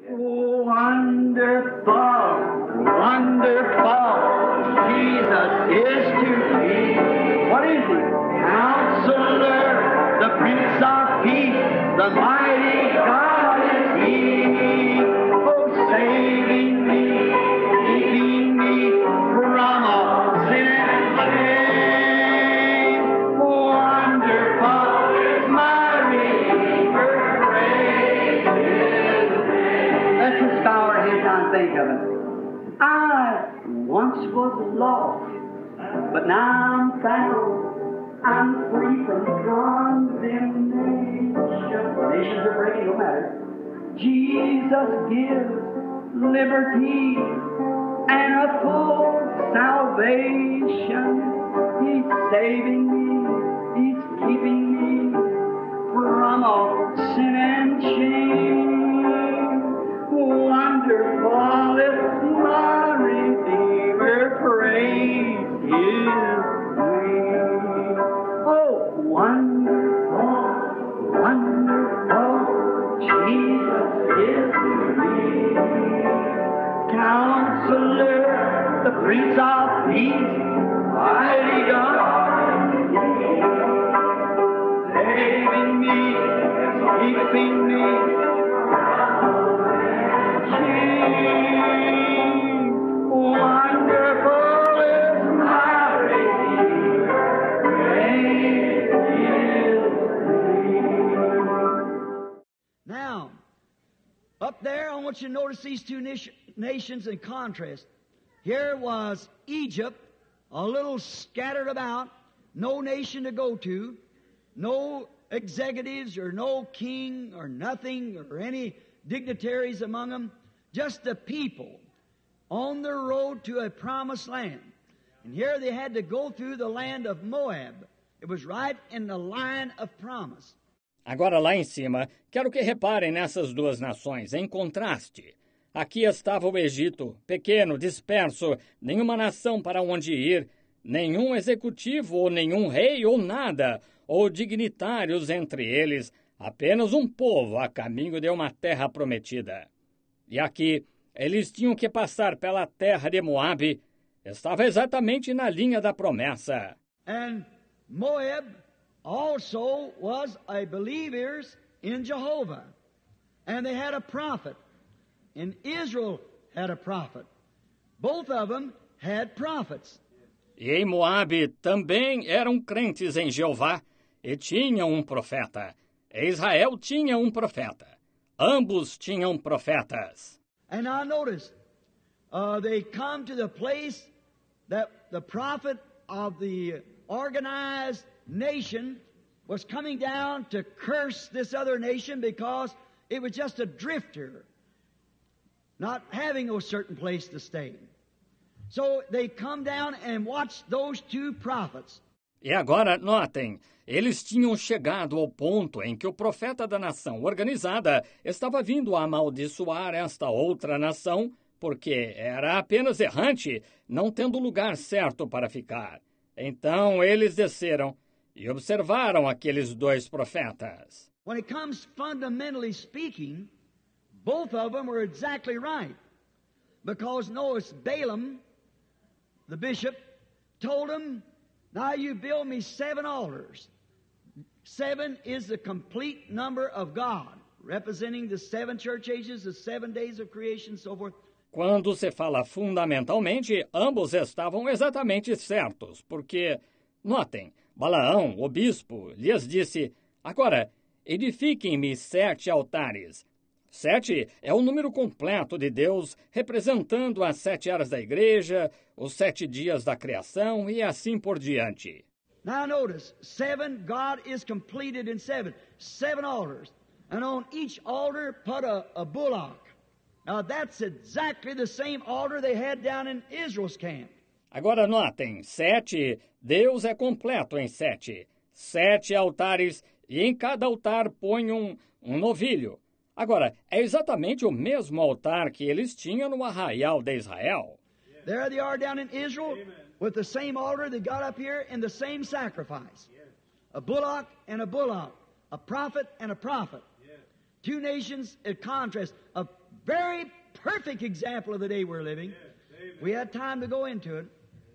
Wonderful, wonderful, Jesus is to me. What is he? Counselor, the Prince of Peace, the mighty God is he. Oh, saving me, keeping me from all sin and shame. Wonderful is my Redeemer, praise his name. Let's just bow our heads and think of it. I once was lost, but now I'm found. I'm free from condemnation. Nations are breaking, no matter. Jesus gives liberty and a full salvation. He's saving me. He's keeping me from all sin and shame. Wonderful is my Redeemer, praise his name. Oh, wonderful, wonderful, Jesus is to me. Counselor, the Prince of Peace, mighty God, saving me, keeping me. Wonderful is my Redeemer, praise his name. Now, up there, I want you to notice these two nations in contrast. Here was Egypt, a little scattered about, no nation to go to, no executives or no king or nothing or any dignitaries among them, just the people on their road to a promised land. And here they had to go through the land of Moab. It was right in the line of promise. Agora lá em cima, quero que reparem nessas duas nações, em contraste. Aqui estava o Egito, pequeno, disperso, nenhuma nação para onde ir, nenhum executivo ou nenhum rei ou nada, ou dignitários entre eles, apenas um povo a caminho de uma terra prometida. E aqui, eles tinham que passar pela terra de Moabe, estava exatamente na linha da promessa. And Moab also was a believers in Jehovah. And they had a prophet. And Israel had a prophet. Both of them had prophets. E em Moabe também eram crentes em Jeová e tinham um profeta. E Israel tinha um profeta. Ambos tinham profetas. And I noticed they come to the place that the prophet of the organized nation was coming down to curse this other nation because it was just a drifter, not having a certain place to stay. So they come down and watch those two prophets. E agora, notem, eles tinham chegado ao ponto em que o profeta da nação organizada estava vindo a amaldiçoar esta outra nação porque era apenas errante, não tendo lugar certo para ficar. Então eles desceram e observaram aqueles dois profetas. When it comes fundamentally speaking, both of them were exactly right. Because notice Balaam, the bishop, told him, now you build me 7 altars. 7 is the complete number of God, representing the 7 church ages, the 7 days of creation, so forth. Quando se fala fundamentalmente, ambos estavam exatamente certos, porque, notem, Balaão, o bispo, lhes disse, agora, edifiquem-me 7 altares. 7 é o número completo de Deus, representando as 7 eras da igreja, os 7 dias da criação e assim por diante. Now notice, 7, God is completed in 7. 7 altars. And on each altar put a bullock. Now that's exactly the same altar they had down in Israel's camp. Agora notem, 7, Deus é completo em 7. 7 altares e em cada altar põe um novilho. Agora, é exatamente o mesmo altar que eles tinham no arraial de Israel. There they are down in Israel with the same altar they got up here and the same sacrifice. A bullock and a bullock. A prophet and a prophet. 2 nations in contrast. A very perfect example of the day we're living. We had time to go into it.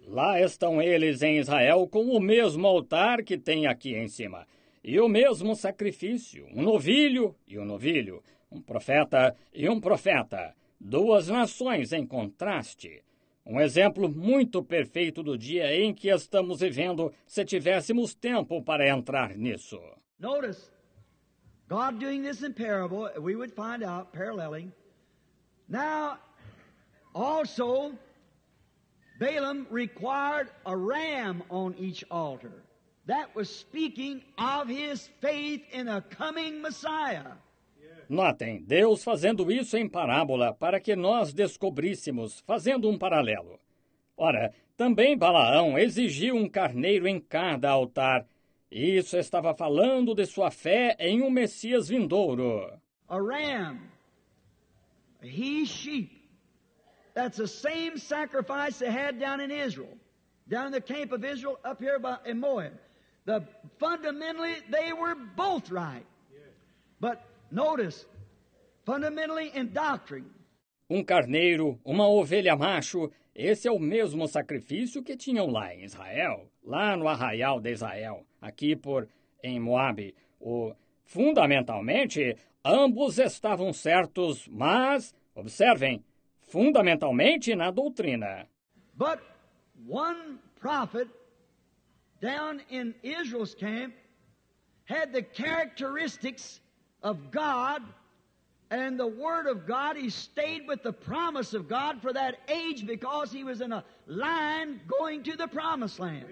Lá estão eles em Israel com o mesmo altar que tem aqui em cima, e o mesmo sacrifício, um novilho e um novilho, um profeta e um profeta, duas nações em contraste. Um exemplo muito perfeito do dia em que estamos vivendo, se tivéssemos tempo para entrar nisso. Notice, God doing this in parable, we would find out, paralleling. Now, also, Balaam required a ram on each altar. That was speaking of his faith in a coming Messiah. Notem, Deus fazendo isso em parábola para que nós descobríssemos, fazendo um paralelo. Ora, também Balaão exigiu um carneiro em cada altar. Isso estava falando de sua fé em um Messias vindouro. A ram, a he-sheep. That's the same sacrifice they had down in Israel, down in the camp of Israel up here in Moab. Fundamentally, they were both right. But notice, fundamentally in doctrine. Um carneiro, uma ovelha macho, esse é o mesmo sacrifício que tinham lá em Israel, lá no arraial de Israel, aqui em Moabe. Fundamentalmente, ambos estavam certos, mas, observem, fundamentalmente na doutrina. But one prophet down in Israel's camp had the characteristics of God and the Word of God. He stayed with the promise of God for that age because he was in a line going to the promised land.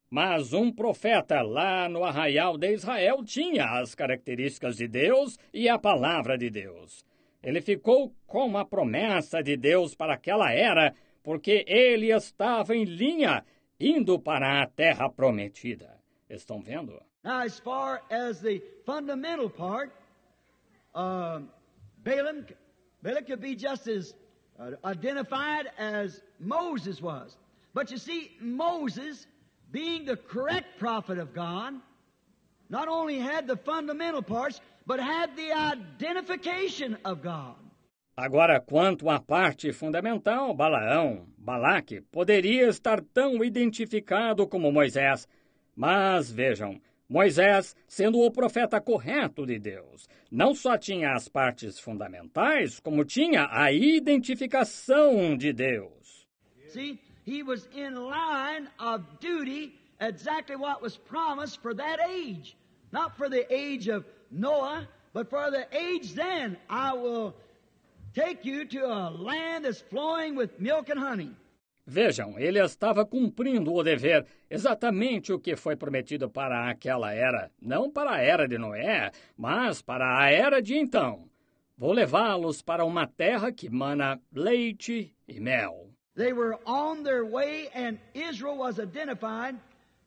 Mas um profeta lá no arraial de Israel tinha as características de Deus e a palavra de Deus. Ele ficou com a promessa de Deus para aquela era, porque ele estava em linha, indo para a terra prometida. Estão vendo? Now, as far as the fundamental part, Balaam could be just as identified as Moses was. But you see, Moses, being the correct prophet of God, not only had the fundamental parts, but had the identification of God. Agora, quanto à parte fundamental, Balaque, poderia estar tão identificado como Moisés. Mas, vejam, Moisés, sendo o profeta correto de Deus, não só tinha as partes fundamentais, como tinha a identificação de Deus. See, he was in line of duty, exactly what was promised for that age. Not for the age of Noah, but for the age then. I will take you to a land that's flowing with milk and honey. Vejam, ele estava cumprindo o dever, exatamente o que foi prometido para aquela era, não para a era de Noé, mas para a era de então. Vou levá-los para uma terra que mana leite e mel. They were on their way, and Israel was identified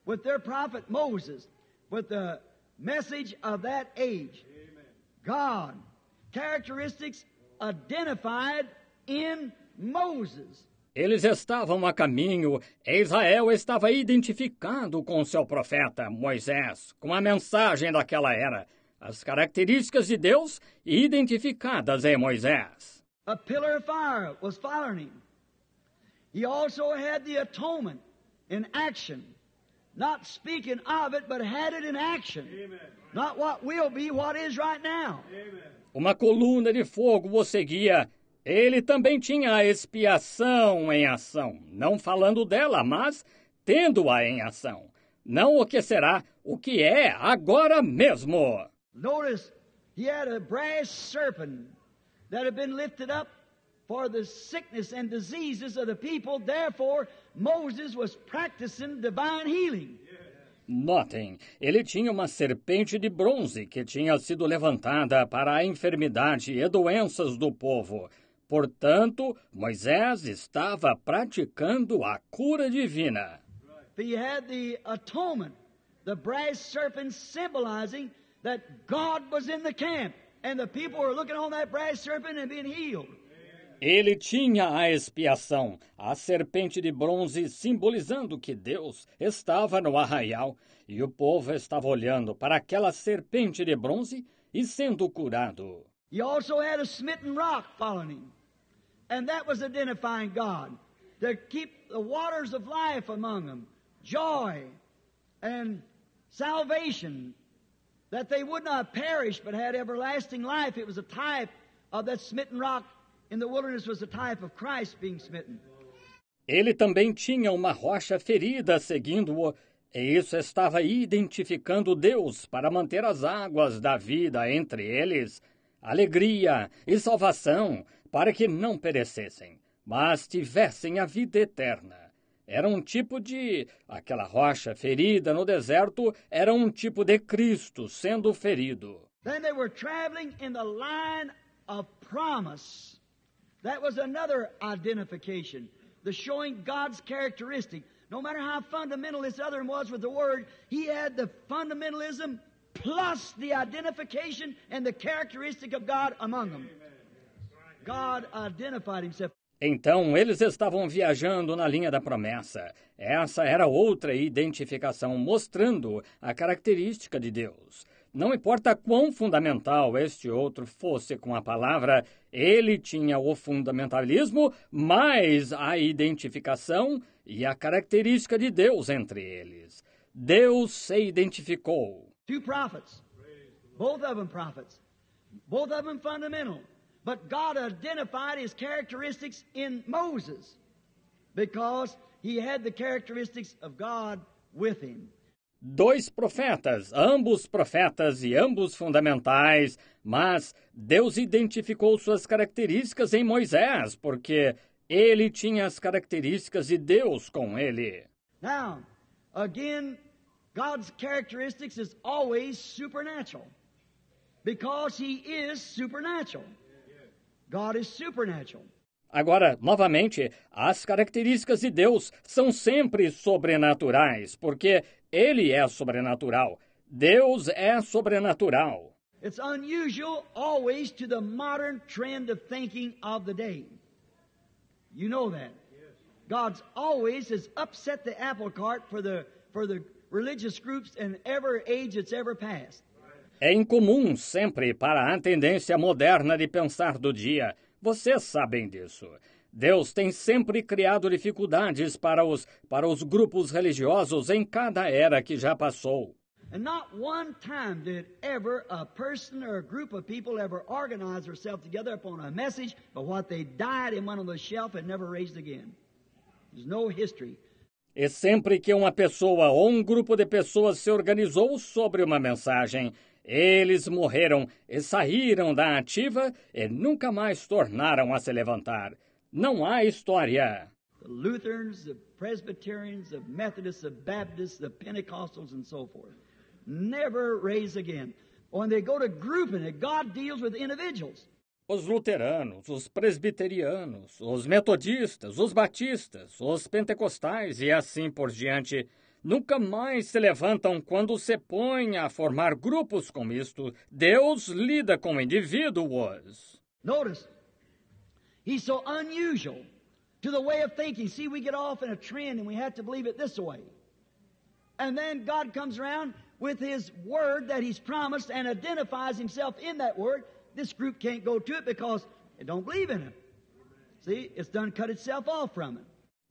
with their prophet Moses, with the message of that age. Amen. God, characteristics identified in Moses. Eles estavam a caminho, e Israel estava identificado com seu profeta, Moisés, com a mensagem daquela era, as características de Deus identificadas em Moisés. A pillar of fire was following him. He also had the atonement in action. Not speaking of it, but had it in action. Amen. Not what will be, what is right now. Amen. Uma coluna de fogo o seguia. Ele também tinha a expiação em ação, não falando dela, mas tendo-a em ação. Não o que será, o que é agora mesmo. Notice, he had a brass serpent that had been lifted up for the sickness and diseases of the people. Therefore, Moses was practicing divine healing. Notem, ele tinha uma serpente de bronze que tinha sido levantada para a enfermidade e doenças do povo. Portanto, Moisés estava praticando a cura divina. He had the atonement, the brass serpent symbolizing that God was in the camp, and the people were looking on that brass serpent and being healed. Ele tinha a expiação, a serpente de bronze simbolizando que Deus estava no arraial e o povo estava olhando para aquela serpente de bronze e sendo curado. He also had a smitten rock following him. And that was identifying God, to keep the waters of life among them, joy and salvation, that they would not perish but had everlasting life. It was a type of that smitten rock in the wilderness, was a type of Christ being smitten. Ele também tinha uma rocha ferida seguindo-o, e isso estava identificando Deus para manter as águas da vida entre eles, alegria e salvação, para que não perecessem, mas tivessem a vida eterna. Era um tipo de... Aquela rocha ferida no deserto era um tipo de Cristo sendo ferido. Then they were traveling in the line of promise. That was another identification, the showing God's characteristic. No matter how fundamental this other was with the Word, he had the fundamentalism plus the identification and the characteristic of God among them. God identified himself. Então, eles estavam viajando na linha da promessa. Essa era outra identificação, mostrando a característica de Deus. Não importa quão fundamental este outro fosse com a palavra, ele tinha o fundamentalismo, mais a identificação e a característica de Deus entre eles. Deus se identificou. Two prophets, both of them fundamental. But God identified his characteristics in Moses because he had the characteristics of God with him. Dois profetas, ambos profetas e ambos fundamentais, mas Deus identificou suas características em Moisés, porque ele tinha as características de Deus com ele. Now, again, God's characteristics is always supernatural because he is supernatural. God is supernatural. Agora, novamente, as características de Deus são sempre sobrenaturais, porque ele é sobrenatural. Deus é sobrenatural. It's unusual always to the modern trend of thinking of the day. You know that. God's always has upset the apple cart for the religious groups in every age it's ever passed. É incomum sempre para a tendência moderna de pensar do dia. Vocês sabem disso. Deus tem sempre criado dificuldades para os grupos religiosos em cada era que já passou. And not one time did ever a person or a group of people ever organize themselves together upon a message, but what they died and went on the shelf and never raised again. There's no history. E sempre que uma pessoa ou um grupo de pessoas se organizou sobre uma mensagem, eles morreram e saíram da ativa e nunca mais tornaram a se levantar. Não há história. The Lutherans, the Presbyterians, the Methodists, the Baptists, the Pentecostals, and so forth. Never raise again. When they go to grouping it, God deals with individuals. Os luteranos, os presbiterianos, os metodistas, os batistas, os pentecostais e assim por diante nunca mais se levantam quando se põem a formar grupos como isto. Deus lida com indivíduos. Notice, he's so unusual to the way of thinking. See, we get off in a trend and we have to believe it this way. And then God comes around with his word that he's promised and identifies himself in that word. This group can't go to it because they don't believe in him. See, it's done cut itself off from it.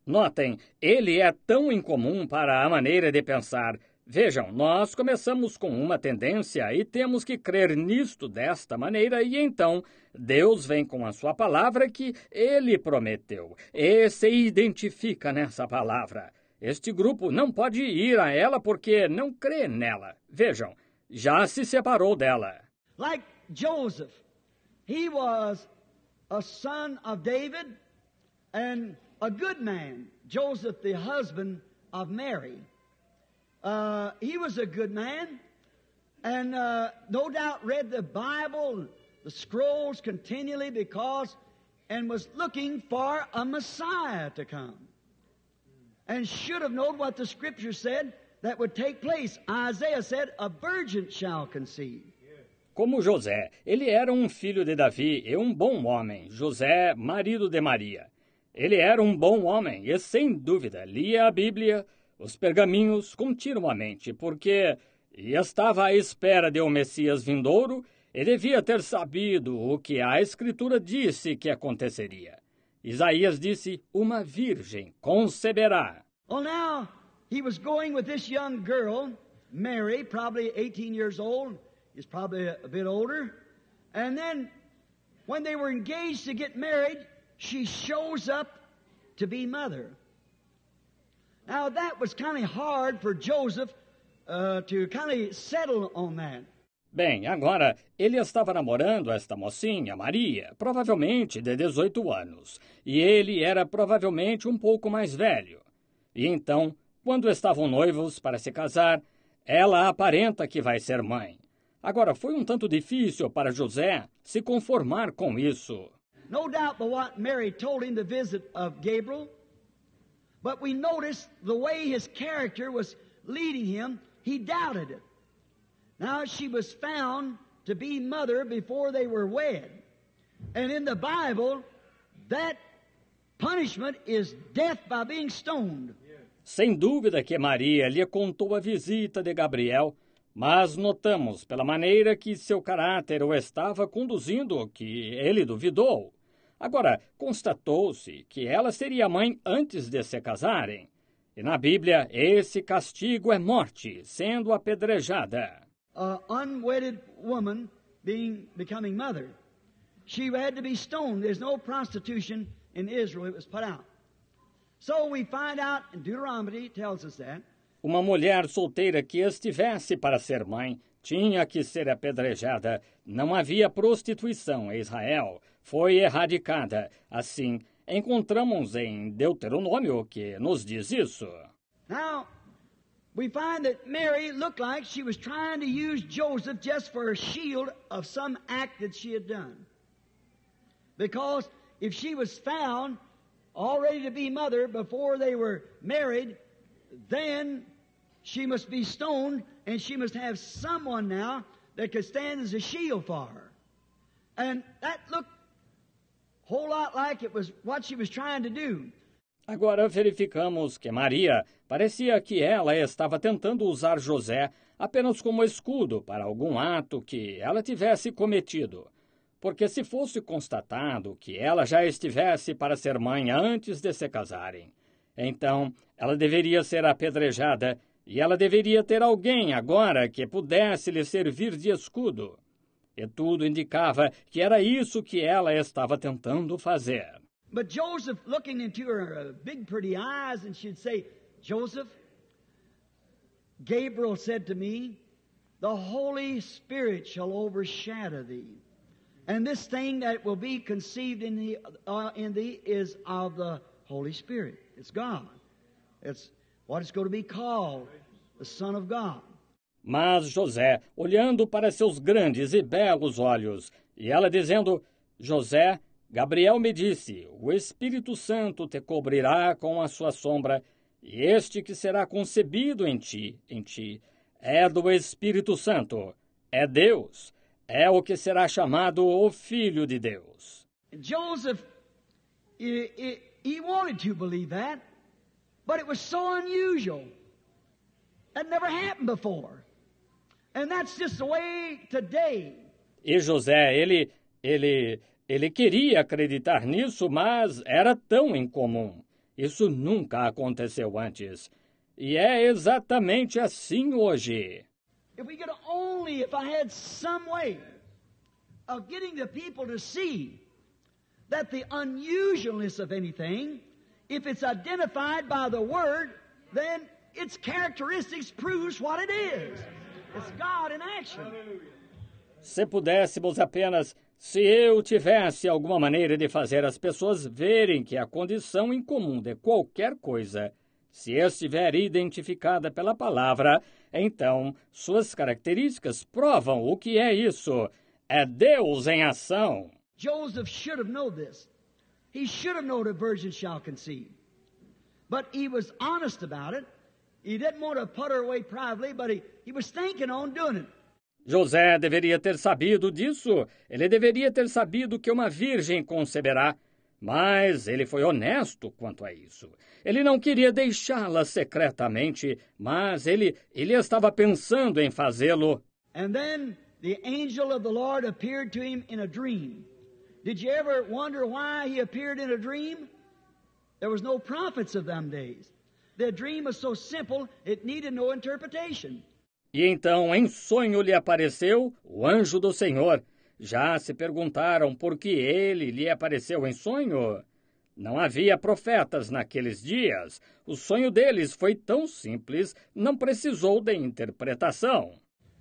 Notem, ele é tão incomum para a maneira de pensar. Vejam, nós começamos com uma tendência e temos que crer nisto desta maneira, e então Deus vem com a sua palavra que ele prometeu e se identifica nessa palavra. Este grupo não pode ir a ela porque não crê nela. Vejam, já se separou dela. Like Joseph, he was a son of David and a good man. Joseph, the husband of Mary. He was a good man and no doubt read the Bible, the scrolls continually and was looking for a Messiah to come. And should have known what the Scripture said that would take place. Isaiah said, a virgin shall conceive. Como José, ele era um filho de Davi e um bom homem. José, marido de Maria. Ele era um bom homem e, sem dúvida, lia a Bíblia, os pergaminhos continuamente, porque estava à espera de um Messias vindouro, ele devia ter sabido o que a Escritura disse que aconteceria. Isaías disse, uma virgem conceberá. Well, now, he was going with this young girl, Mary, probably 18 years old. He's probably a bit older. And then, when they were engaged to get married, she shows up to be mother. Now, that was kind of hard for Joseph to kind of settle on that. Bem, agora, ele estava namorando esta mocinha, Maria, provavelmente de 18 anos, e ele era provavelmente um pouco mais velho. E então, quando estavam noivos para se casar, ela aparenta que vai ser mãe. Agora, foi um tanto difícil para José se conformar com isso. No doubt by what Mary told him the visit of Gabriel, but we noticed the way his character was leading him, he doubted it. Now, she was found to be mother before they were wed. And in the Bible, that punishment is death by being stoned. Sem dúvida que Maria lhe contou a visita de Gabriel, mas notamos pela maneira que seu caráter o estava conduzindo que ele duvidou. Agora, constatou-se que ela seria mãe antes de se casarem. E na Bíblia, esse castigo é morte, sendo apedrejada. Unwedded woman becoming mother, she had to be stoned. There's no prostitution in Israel. It was put out. So we find out, and Deuteronomy tells us that. Uma mulher solteira que estivesse para ser mãe tinha que ser apedrejada. Não havia prostituição em Israel. Foi erradicada. Assim, encontramos em Deuteronômio que nos diz isso. Now, we find that Mary looked like she was trying to use Joseph just for a shield of some act that she had done. Because if she was found all ready to be mother before they were married, then she must be stoned, and she must have someone now that could stand as a shield for her. And that looked a whole lot like it was what she was trying to do. Agora verificamos que Maria parecia que ela estava tentando usar José apenas como escudo para algum ato que ela tivesse cometido. Porque se fosse constatado que ela já estivesse para ser mãe antes de se casarem, então ela deveria ser apedrejada e ela deveria ter alguém agora que pudesse lhe servir de escudo. E tudo indicava que era isso que ela estava tentando fazer. But Joseph, looking into her big pretty eyes, and she'd say, Joseph, Gabriel said to me, the Holy Spirit shall overshadow thee. And this thing that will be conceived in thee is of the Holy Spirit. It's God. It's what it's going to be called, the Son of God. Mas José, olhando para seus grandes e belos olhos, e ela dizendo, José, Gabriel me disse, o Espírito Santo te cobrirá com a sua sombra, e este que será concebido em ti, é do Espírito Santo, é Deus, é o que será chamado o Filho de Deus. Joseph, he wanted to believe that, but it was so unusual. That never happened before. And that's just the way today. E José, ele queria acreditar nisso, mas era tão incomum. Isso nunca aconteceu antes. E é exatamente assim hoje. If I had some way of getting the people to see that the unusualness of anything, if it's identified by the Word, then its characteristics proves what it is. It's God in action. Se pudéssemos apenas, se eu tivesse alguma maneira de fazer as pessoas verem que a condição incomum de qualquer coisa, se estiver identificada pela palavra, então suas características provam o que é isso. É Deus em ação. Joseph should have known this. He should have known a virgin shall conceive. But he was honest about it. He didn't want to put her away privately, but he was thinking on doing it. José deveria ter sabido disso. Ele deveria ter sabido que uma virgem conceberá. Mas ele foi honesto quanto a isso. Ele não queria deixá-la secretamente, mas ele estava pensando em fazê-lo. And then the angel of the Lord appeared to him in a dream. Did you ever wonder why he appeared in a dream? There was no prophets of them days. The dream was so simple, it needed no interpretation. E então, em sonho, lhe apareceu o anjo do Senhor. Já se perguntaram por que ele lhe apareceu em sonho? Não havia profetas naqueles dias. O sonho deles foi tão simples, não precisou de interpretação.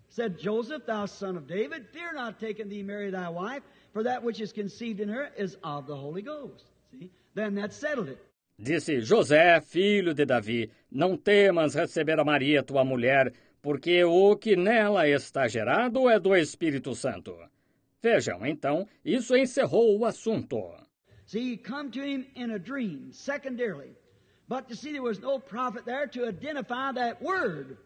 Said Joseph, thou son of David, fear not taking thee Mary thy wife, for that which is conceived in her is of the Holy Ghost. See? Then that settled it. Disse José, filho de Davi, não temas receber a Maria, tua mulher, porque o que nela está gerado é do Espírito Santo. Vejam, então, isso encerrou o assunto. See, he come to him in a dream, secondarily. But you see, there was no prophet there to identify that word,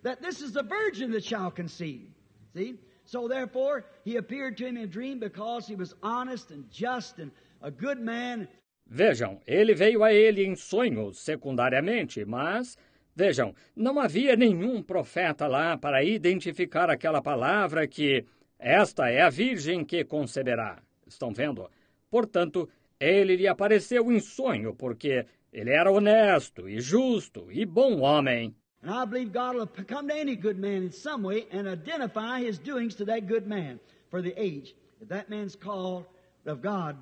that this is the virgin that shall conceive. See? So therefore, he appeared to him in a dream because he was honest and just and a good man. Vejam, ele veio a ele em sonhos, secundariamente, mas, vejam, não havia nenhum profeta lá para identificar aquela palavra que esta é a virgem que conceberá. Estão vendo? Portanto, ele lhe apareceu em sonho, porque ele era honesto e justo e bom homem. And I believe God will come to any good man in some way and identify his doings to that good man for the age, if that man's called of God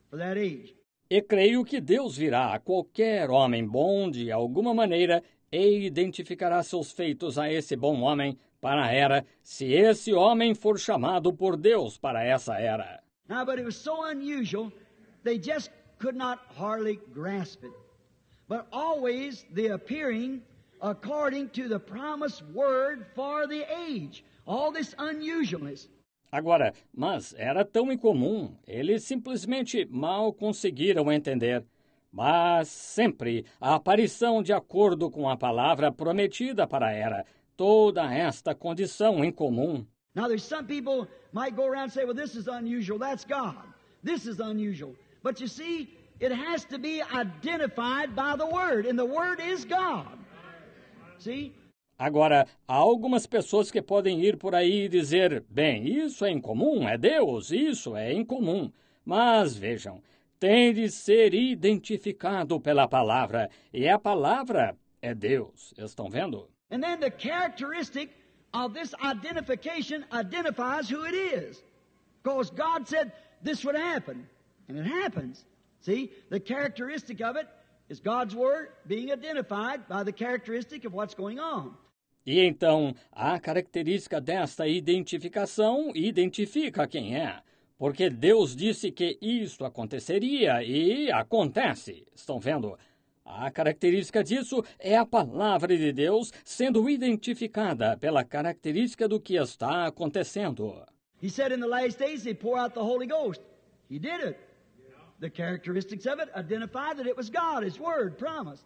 for that age. E creio que Deus virá a qualquer homem bom de alguma maneira e identificará seus feitos a esse bom homem para a era, se esse homem for chamado por Deus para essa era. Now, but it was so unusual, they just could not hardly grasp it. But always the appearing according to the promised word for the age. All this unusualness. Agora, mas era tão incomum, eles simplesmente mal conseguiram entender. Mas sempre a aparição de acordo com a palavra prometida para a era, toda esta condição incomum. Now there's some people might go around and say, well, this is unusual, that's God. This is unusual. But you see, it has to be identified by the Word, and the Word is God. See? Agora, há algumas pessoas que podem ir por aí e dizer, bem, isso é incomum, é Deus, isso é incomum. Mas vejam, tem de ser identificado pela palavra, e a palavra é Deus. Estão vendo? And then the characteristic of this identification identifies who it is. Because God said this would happen, and it happens. See, the characteristic of it is God's Word being identified by the characteristic of what's going on. E então, a característica desta identificação identifica quem é, porque Deus disse que isto aconteceria e acontece. Estão vendo? A característica disso é a palavra de Deus sendo identificada pela característica do que está acontecendo. He said in the last days he'd pour out the Holy Ghost. He did it. The characteristics of it identify that it was God, His Word, promised.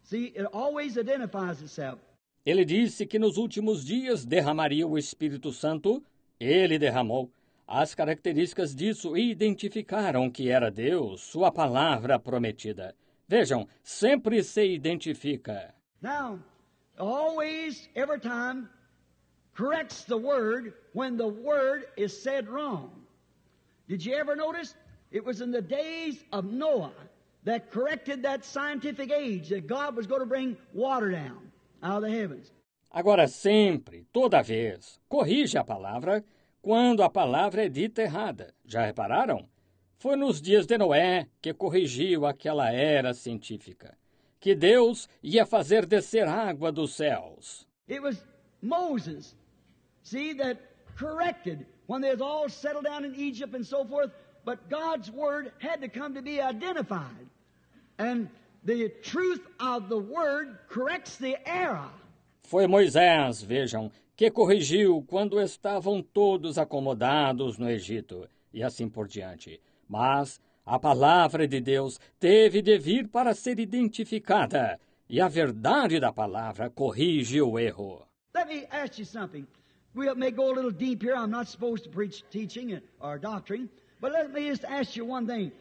See, it always identifies itself. Ele disse que nos últimos dias derramaria o Espírito Santo. Ele derramou. As características disso identificaram que era Deus, sua palavra prometida. Vejam, sempre se identifica. Now, always, every time, corrects the Word when the Word is said wrong. Did you ever notice? It was in the days of Noah that corrected that scientific age that God was going to bring water down out of the heavens. Agora sempre, toda vez, corrige a palavra quando a palavra é dita errada. Já repararam? Foi nos dias de Noé que corrigiu aquela era científica, que Deus ia fazer descer água dos céus. It was Moses, see, that corrected when they was all settled down in Egypt and so forth, but God's Word had to come to be identified. And the truth of the Word corrects the error. Foi Moisés, vejam, que corrigiu quando estavam todos acomodados no Egito, e assim por diante. Mas a palavra de Deus teve de vir para ser identificada, e a verdade da palavra corrige o erro. Let me ask you something. We may go a little deep here. I'm not supposed to preach teaching or doctrine, but let me just ask you one thing.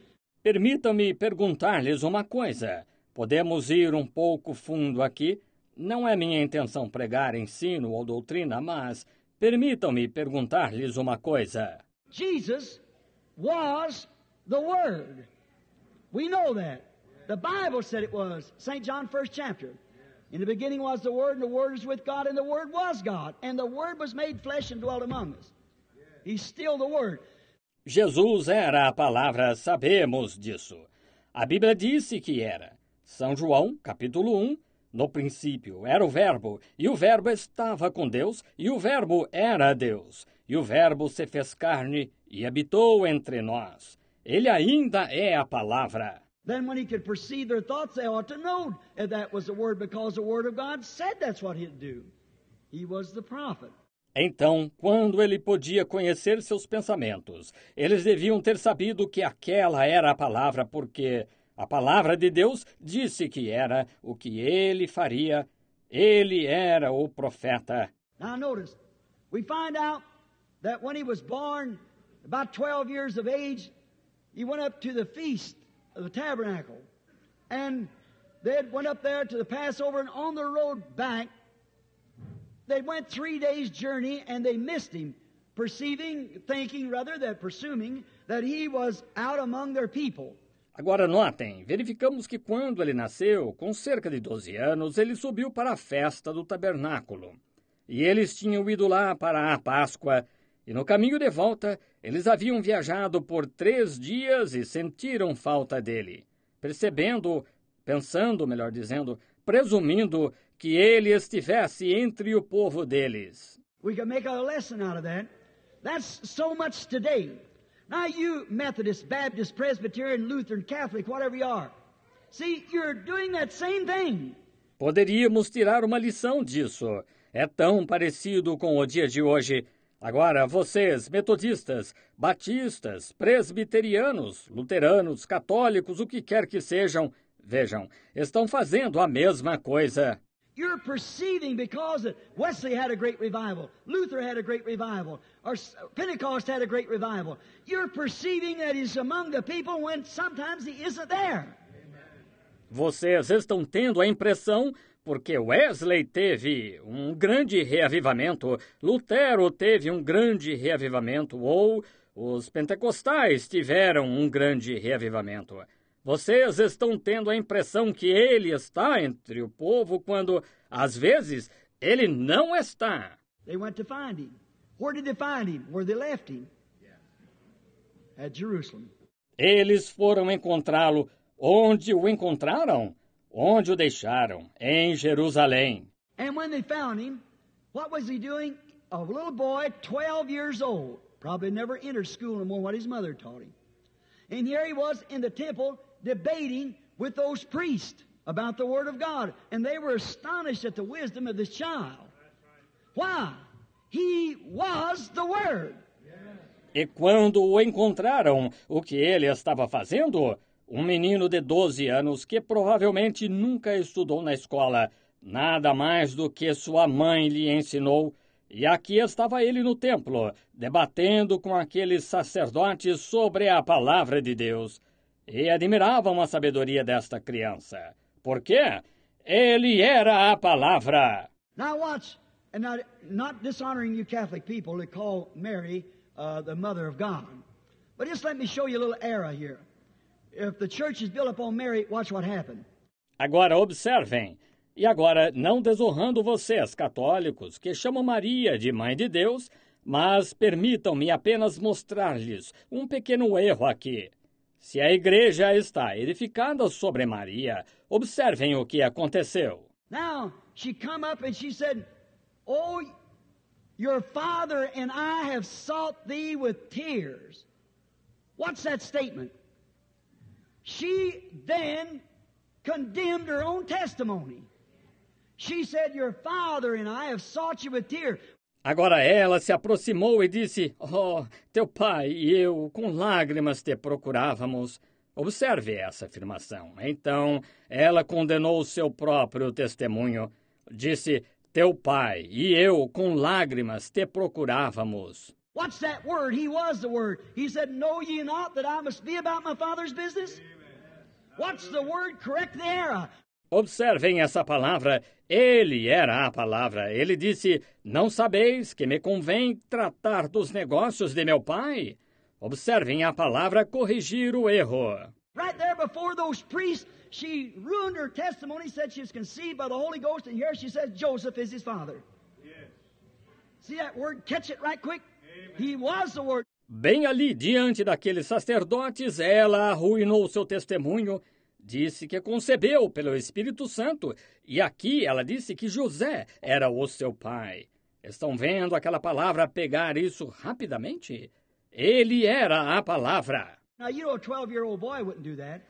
Permitam-me perguntar-lhes uma coisa. Podemos ir um pouco fundo aqui? Não é minha intenção pregar ensino ou doutrina, mas Permitam-me perguntar-lhes uma coisa. Jesus was the Word. We know that. The Bible said it was. St. John, 1st chapter. In the beginning was the Word, and the Word is with God, and the Word was God. And the Word was made flesh and dwelt among us. He's still the Word. Jesus era a palavra, sabemos disso. A Bíblia disse que era. São João, capítulo 1, no princípio era o Verbo, e o Verbo estava com Deus, e o Verbo era Deus. E o Verbo se fez carne e habitou entre nós. Ele ainda é a palavra. Then when he could perceive their thoughts, they ought to know that that was the Word, because the Word of God said that's what he'd do. He was the prophet. Então, quando ele podia conhecer seus pensamentos, eles deviam ter sabido que aquela era a palavra, porque a palavra de Deus disse que era o que ele faria. Ele era o profeta. Now notice, we find out that when he was born, about 12 years of age, he went up to the feast of the tabernacle. And they went up there to the Passover, and on the road back, they went 3 days' journey, and they missed him, presuming that he was out among their people. Agora notem, verificamos que quando ele nasceu, com cerca de 12 anos, ele subiu para a festa do tabernáculo. E eles tinham ido lá para a Páscoa, e no caminho de volta, eles haviam viajado por 3 dias e sentiram falta dele, presumindo que ele estivesse entre o povo deles. We can make a lesson out of that. That's so much today. Now you Methodist, Baptist, Presbyterian, Lutheran, Catholic, whatever you are, see, you're doing that same thing. Poderíamos tirar uma lição disso. É tão parecido com o dia de hoje. Agora, vocês, metodistas, batistas, presbiterianos, luteranos, católicos, o que quer que sejam, vejam, estão fazendo a mesma coisa. You're perceiving because Wesley had a great revival, Luther had a great revival, or Pentecost had a great revival. You're perceiving that he's among the people when sometimes he isn't there. Vocês estão tendo a impressão porque Wesley teve um grande reavivamento, Lutero teve um grande reavivamento, ou os pentecostais tiveram um grande reavivamento. Vocês estão tendo a impressão que ele está entre o povo quando, às vezes, ele não está. They went to find him. Where did they find him? Where they left him? At Jerusalem. Eles foram encontrá-lo. Onde o encontraram? Onde o deixaram? Em Jerusalém. And when they found him, what was he doing? A little boy, 12 years old. Probably never entered school no more what his mother taught him. And here he was in the temple debating with those priests about the Word of God. And they were astonished at the wisdom of this child. Why? He was the Word. E quando o encontraram, o que ele estava fazendo? Um menino de 12 anos que provavelmente nunca estudou na escola, nada mais do que sua mãe lhe ensinou. E aqui estava ele no templo, debatendo com aqueles sacerdotes sobre a palavra de Deus. E admiravam a sabedoria desta criança. Por quê? Ele era a palavra. Now watch, and not dishonoring you Catholic people that call Mary the Mother of God. But just let me show you a little error here. If the church is built upon Mary, watch what happened. Agora observem. E agora, não desonrando vocês, católicos, que chamam Maria de Mãe de Deus, mas permitam-me apenas mostrar-lhes um pequeno erro aqui. Se a igreja está edificada sobre Maria, observem o que aconteceu. Now, she come up and she said, "Oh, your father and I have sought thee with tears." What's that statement? She then condemned her own testimony. She said, "Your father and I have sought you with tears." Agora ela se aproximou e disse, "Oh, teu pai e eu, com lágrimas te procurávamos." Observe essa afirmação. Então, ela condenou o seu próprio testemunho. Disse, teu pai e eu, com lágrimas te procurávamos. What's that word? He was the Word. He said, "Know ye not that I must be about my Father's business?" What's the word? Correct the error. Observem essa palavra. Ele era a palavra. Ele disse, não sabeis que me convém tratar dos negócios de meu pai? Observem a palavra corrigir o erro. Right there before those priests, she ruined her testimony, said she was conceived by the Holy Ghost, and here she says Joseph is his father. Yes. See that word? Catch it right quick. Amen. He was the Word. Bem ali, diante daqueles sacerdotes, ela arruinou seu testemunho, disse que concebeu pelo Espírito Santo, e aqui ela disse que José era o seu pai. Estão vendo aquela palavra pegar isso rapidamente? Ele era a palavra. Now, you know, a 12-year-old boy wouldn't do that.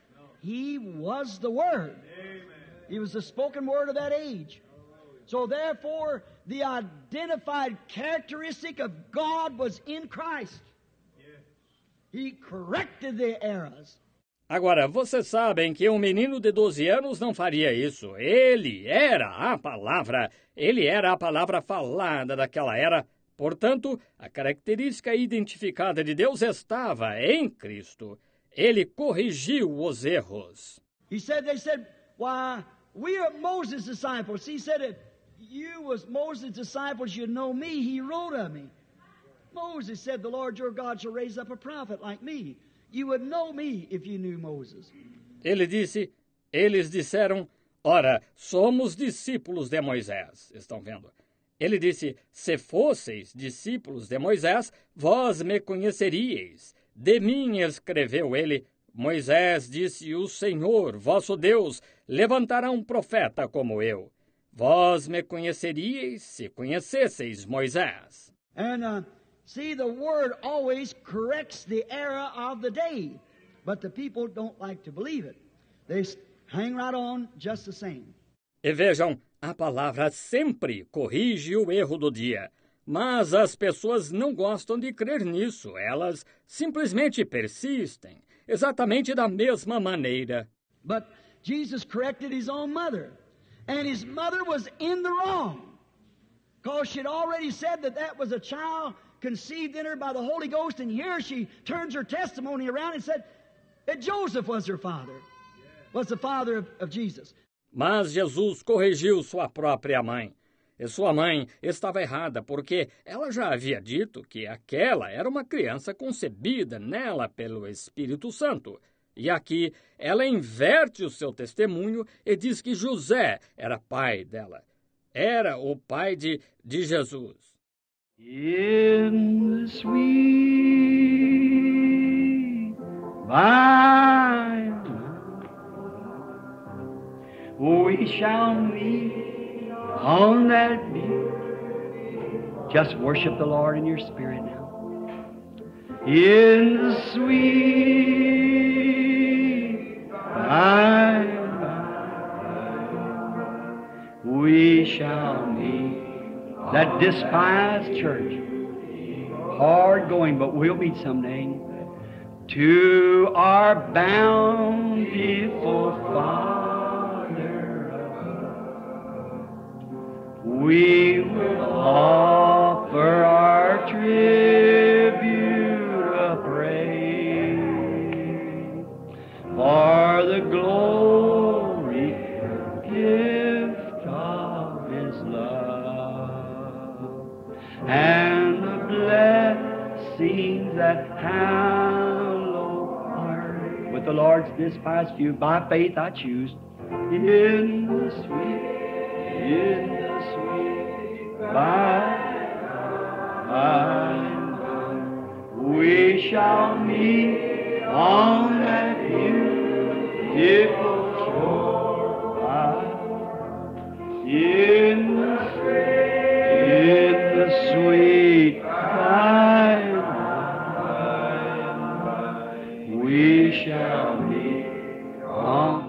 He was the Word. Amen. He was the spoken word of that age. So, therefore, the identified characteristic of God was in Christ. He corrected the errors. Agora, vocês sabem que um menino de 12 anos não faria isso. Ele era a palavra. Ele era a palavra falada daquela era. Portanto, a característica identificada de Deus estava em Cristo. Ele corrigiu os erros. They said, why, we are Moses' disciples. He said, if you was Moses' disciples, you know me. He wrote of me. Moses said, the Lord your God shall raise up a prophet like me. You would know me if you knew Moses. Eles disseram, ora, somos discípulos de Moisés. Estão vendo? Ele disse, se fosseis discípulos de Moisés, vós me conheceríeis. De mim escreveu ele. Moisés disse, o Senhor, vosso Deus, levantará um profeta como eu. Vós me conheceríeis se conhecesseis Moisés. See, the Word always corrects the error of the day. But the people don't like to believe it. They hang right on just the same. E vejam, a palavra sempre corrige o erro do dia. Mas as pessoas não gostam de crer nisso. Elas simplesmente persistem, exatamente da mesma maneira. But Jesus corrected his own mother. And his mother was in the wrong. Because she had already said that was a child conceived in her by the Holy Ghost, and here she turns her testimony around and said that Joseph was her father, was the father of Jesus. Mas Jesus corrigiu sua própria mãe. E sua mãe estava errada, porque ela já havia dito que aquela era uma criança concebida nela pelo Espírito Santo. E aqui ela inverte o seu testemunho e diz que José era pai dela. Era o pai de Jesus. In the sweet by we shall meet on that beach. Just worship the Lord in your spirit now. In the sweet by we shall meet. That despised church, hard going, but we'll meet someday. To our bountiful Father, we will offer our tribute of praise for the glory gift of His love and the blessings that hallow heart. With the Lord's despised few, by faith I choose. In the sweet by we shall meet on that beautiful shore. In the sweet by we shall meet on